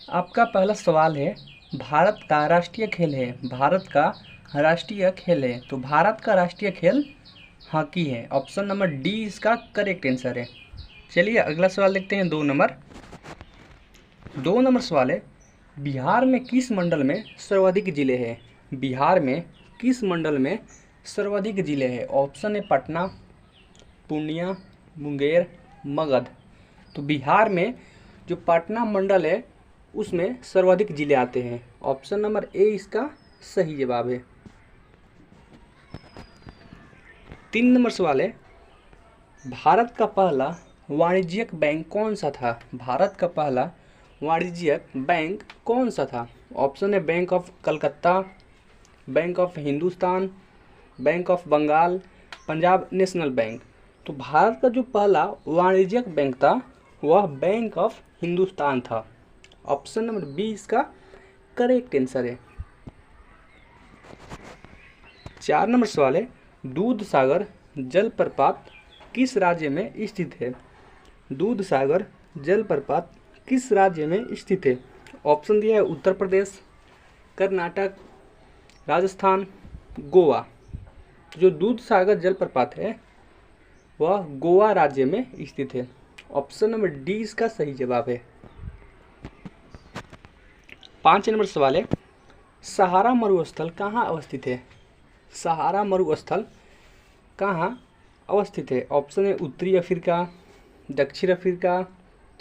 आपका पहला सवाल है, भारत का राष्ट्रीय खेल है। भारत का राष्ट्रीय खेल है, तो भारत का राष्ट्रीय खेल हॉकी है। ऑप्शन नंबर डी इसका करेक्ट आंसर है। चलिए अगला सवाल देखते हैं। 2 नंबर सवाल है, बिहार में किस मंडल में सर्वाधिक जिले हैं? बिहार में किस मंडल में सर्वाधिक जिले हैं? ऑप्शन है पटना, पूर्णिया, मुंगेर, मगध। तो बिहार में जो पटना मंडल है उसमें सर्वाधिक जिले आते हैं। ऑप्शन नंबर ए इसका सही जवाब है। 3 नंबर सवाल है, भारत का पहला वाणिज्यिक बैंक कौन सा था? भारत का पहला वाणिज्यिक बैंक कौन सा था? ऑप्शन है bank of Calcutta, bank of Hindustan, bank of Bengal, Punjab national bank. तो भारत का जो पहला वाणिज्यिक बैंक था वह बैंक ऑफ हिंदुस्तान था। ऑप्शन नंबर बी इसका करेक्ट आंसर है। 4 नंबर सवाल है, दूध सागर जलप्रपात किस राज्य में स्थित है? दूध सागर जलप्रपात किस राज्य में स्थित है? ऑप्शन दिया है उत्तर प्रदेश, कर्नाटक, राजस्थान, गोवा। जो दूध सागर जलप्रपात है वह गोवा राज्य में स्थित है। ऑप्शन नंबर डी इसका सही जवाब है। 5 नंबर सवाल है, सहारा मरुस्थल कहाँ अवस्थित है? सहारा मरुस्थल कहाँ अवस्थित है? ऑप्शन है उत्तरी अफ्रीका, दक्षिण अफ्रीका,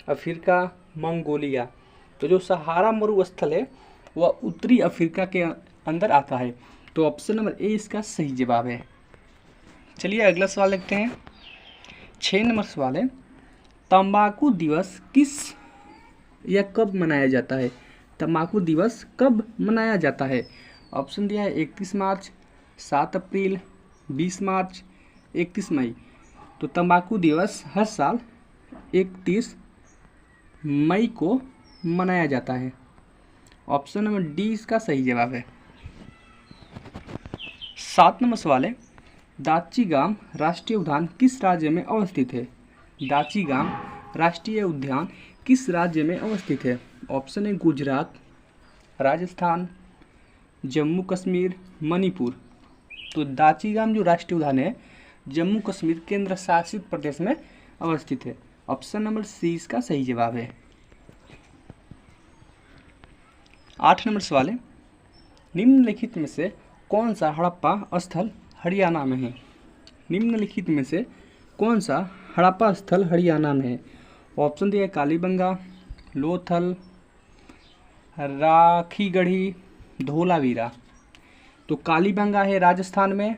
अफ्रीका, मंगोलिया। तो जो सहारा मरुस्थल है वह उत्तरी अफ्रीका के अंदर आता है। तो ऑप्शन नंबर ए इसका सही जवाब है। चलिए अगला सवाल देखते हैं। 6 नंबर सवाल है, तंबाकू दिवस किस या कब मनाया जाता है? तंबाकू दिवस कब मनाया जाता है? ऑप्शन दिया है 31 मार्च, 7 अप्रैल, 20 मार्च, 31 मई। तो तंबाकू दिवस हर साल 31 मई को मनाया जाता है। ऑप्शन नंबर डी इसका सही जवाब है। 7 नंबर सवाल है, दाची-गाम राष्ट्रीय उद्यान किस राज्य में अवस्थित है? दाची-गाम राष्ट्रीय उद्यान किस राज्य में अवस्थित है? ऑप्शन है गुजरात, राजस्थान, जम्मू कश्मीर, मणिपुर। तो दाची-गाम जो राष्ट्रीय उद्यान है जम्मू कश्मीर केंद्र शासित प्रदेश में अवस्थित है। ऑप्शन नंबर सी इसका सही जवाब है। 8 नंबर सवाल है, निम्नलिखित में से कौन सा हड़प्पा स्थल हरियाणा में है? निम्नलिखित में से कौन सा हड़प्पा स्थल हरियाणा में है? ऑप्शन दिया है कालीबंगा, लोथल, राखीगढ़ी, धोलावीरा। तो कालीबंगा है राजस्थान में,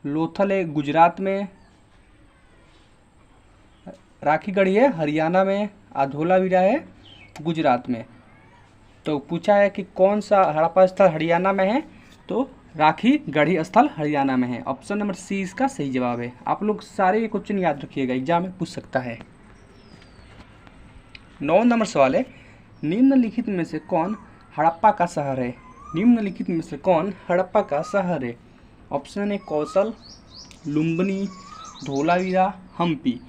लोथल है गुजरात में, राखीगढ़ी है हरियाणा में और धोलावीरा है गुजरात में। तो पूछा है कि कौन सा हड़प्पा स्थल हरियाणा में है, तो राखीगढ़ी स्थल हरियाणा में है। ऑप्शन नंबर सी इसका सही जवाब है। आप लोग सारे ये क्वेश्चन याद रखिएगा, एग्जाम में पूछ सकता है। 9 नंबर सवाल है, निम्नलिखित में से कौन हड़प्पा का शहर है? निम्नलिखित में से कौन हड़प्पा का शहर है? ऑप्शन है कौशल, लुम्बिनी, धोलावीरा, हम्पी।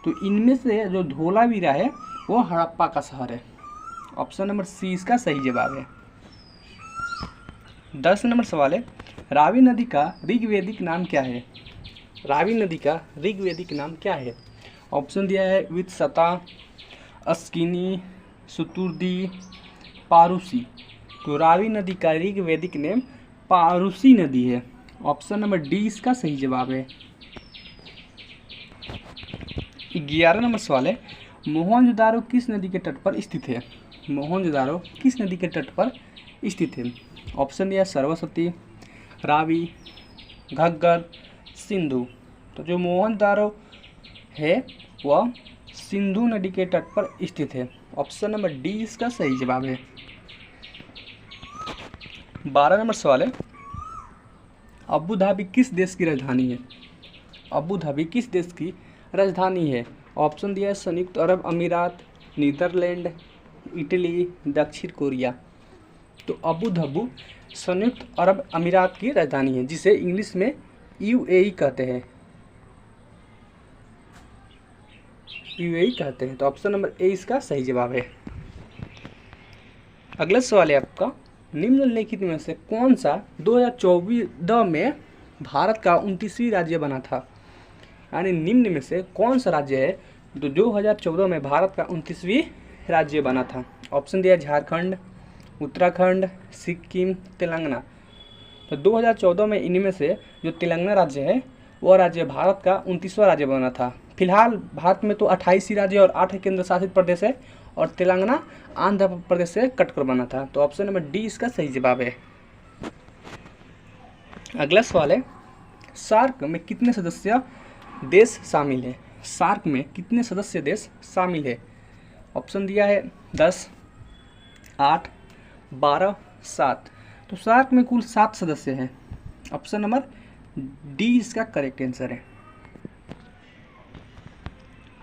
तो इनमें से जो धोलावीरा है वो हड़प्पा का शहर है। ऑप्शन नंबर सी इसका सही जवाब है। 10 नंबर सवाल है, रावी नदी का ऋग्वेदिक नाम क्या है? रावी नदी का ऋग्वेदिक नाम क्या है? ऑप्शन दिया है वित्सता, अस्किनी, सुतुर्दी, पारुसी। तो रावी नदी का ऋग्वेदिक नेम पारुसी नदी है। ऑप्शन नंबर डी इसका सही जवाब है। 11 नंबर सवाल है, मोहनजोदारो किस नदी के तट पर स्थित है? मोहनजोदारो किस नदी के तट पर स्थित है? ऑप्शन दिया सरस्वती, रावी, घग्गर, सिंधु। तो जो मोहनजोदारो है वह सिंधु नदी के तट पर स्थित है। ऑप्शन नंबर डी इसका सही जवाब है। 12 नंबर सवाल है, अबू धाबी किस देश की राजधानी है? अबू धाबी किस देश की राजधानी है? ऑप्शन दिया है संयुक्त अरब अमीरात, नीदरलैंड, इटली, दक्षिण कोरिया। तो अबू धाबी संयुक्त अरब अमीरात की राजधानी है, जिसे इंग्लिश में यूएई कहते हैं। यूएई कहते हैं। तो ऑप्शन नंबर ए इसका सही जवाब है। अगला सवाल है आपका, निम्नलिखित में से कौन सा 2014 में भारत का 29वीं राज्य बना था। यानी निम्न में से कौन सा राज्य है जो 2014 में भारत का 29वीं राज्य बना था। ऑप्शन दिया झारखंड, उत्तराखंड, सिक्किम, तेलंगाना। तो 2014 में इनमें से जो तेलंगाना राज्य है वह राज्य भारत का 29वां राज्य बना था। फिलहाल भारत में तो 28 ही राज्य और 8 केंद्र शासित प्रदेश है और तेलंगाना आंध्र प्रदेश से कटकर बना था। तो ऑप्शन नंबर डी इसका सही जवाब है। अगला सवाल है, सार्क में कितने सदस्य देश शामिल है। सार्क में कितने सदस्य देश शामिल है। ऑप्शन दिया है 10, 8, 12, 7। तो सार्क में कुल 7 सदस्य हैं। ऑप्शन नंबर डी इसका करेक्ट आंसर है।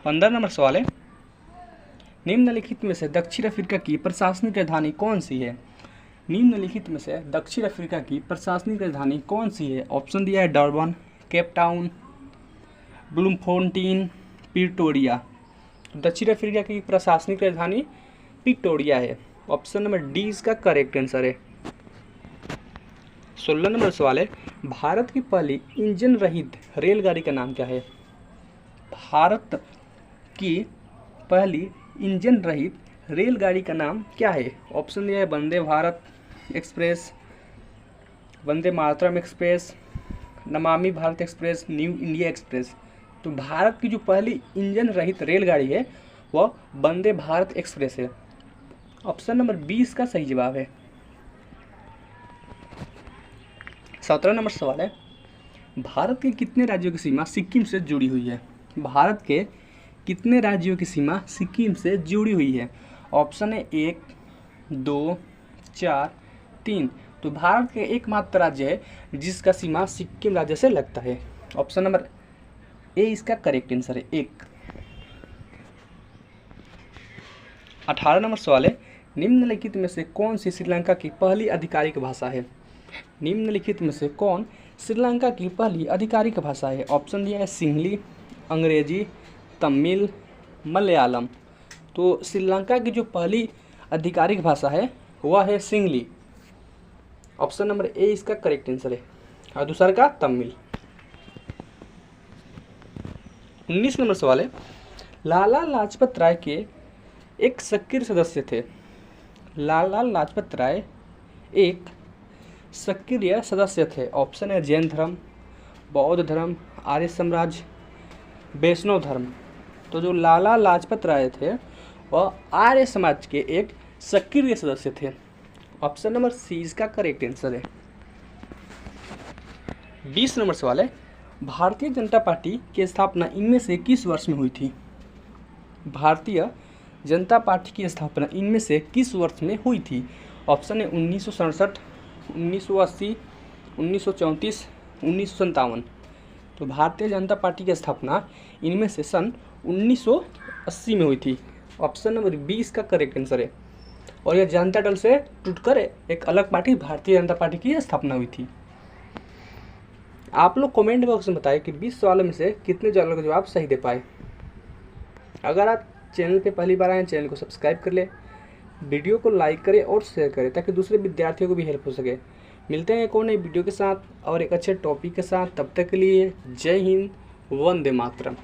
15 नंबर सवाल है, निम्नलिखित में से दक्षिण अफ्रीका की प्रशासनिक राजधानी कौन सी है। निम्नलिखित में से दक्षिण अफ्रीका की प्रशासनिक राजधानी कौन सी है। ऑप्शन दिया है डरबन, केप टाउन, ब्लूमफोंटेन, प्रिटोरिया। दक्षिण अफ्रीका की प्रशासनिक राजधानी प्रिटोरिया है। ऑप्शन नंबर डी इसका करेक्ट आंसर है। 16 नंबर सवाल है, भारत की पहली इंजन रहित रेलगाड़ी का नाम क्या है। भारत की पहली इंजन रहित रेलगाड़ी का नाम क्या है। ऑप्शन दिया है Vande Bharat express, Vande Mataram express, Namami Bharat express, new India express. तो भारत की जो पहली इंजन रहित रेलगाड़ी है वह वंदे भारत एक्सप्रेस है। ऑप्शन नंबर 20 का सही जवाब है। 17 नंबर सवाल है, भारत के कितने राज्यों की सीमा सिक्किम से जुड़ी हुई है। भारत के कितने राज्यों की सीमा सिक्किम से जुड़ी हुई है। ऑप्शन है 1, 2, 4, 3। तो भारत के एकमात्र राज्य है जिसका सीमा सिक्किम राज्य से लगता है। ऑप्शन नंबर ए इसका करेक्ट आंसर है 1। 18 नंबर सवाल है, निम्नलिखित में से कौन सी श्रीलंका की पहली आधिकारिक भाषा है। निम्नलिखित में से कौन श्रीलंका की पहली आधिकारिक भाषा है। ऑप्शन दिया है सिंहली, अंग्रेजी, तमिल, मलयालम। तो श्रीलंका की जो पहली आधिकारिक भाषा है वह है सिंहली। ऑप्शन नंबर ए इसका करेक्ट आंसर है और दूसरा का तमिल। 19 नंबर सवाल है, लाला लाजपत राय के एक सक्रिय सदस्य थे। लाला लाजपत राय एक सक्रिय सदस्य थे। ऑप्शन है जैन धर्म, बौद्ध धर्म, आर्य समाज, वैष्णव धर्म। तो जो लाला लाजपत राय थे वह आर्य समाज के एक सक्रिय सदस्य थे। ऑप्शन नंबर सी इसका करेक्ट आंसर है। 20 नंबर सवाल है, भारतीय जनता पार्टी की स्थापना इनमें से किस वर्ष में हुई थी। भारतीय जनता पार्टी की स्थापना इनमें से किस वर्ष में हुई थी। ऑप्शन है 1967, 1980, 1934, 1957। तो भारतीय जनता पार्टी की स्थापना इनमें से सन 1980 में हुई थी। ऑप्शन नंबर 20 का करेक्ट आंसर है। और यह जनता दल से टूटकर एक अलग पार्टी भारतीय जनता पार्टी की स्थापना हुई थी। आप लोग कमेंट बॉक्स में बताएं कि 20 सवालों में से कितने सवालों का जवाब सही दे पाए। अगर आप चैनल पे पहली बार आए चैनल को सब्सक्राइब कर ले, वीडियो को लाइक करें और शेयर करें ताकि दूसरे विद्यार्थियों को भी हेल्प हो सके। मिलते हैं एक और नई वीडियो के साथ और एक अच्छे टॉपिक के साथ। तब तक के लिए जय हिंद, वंदे मातरम।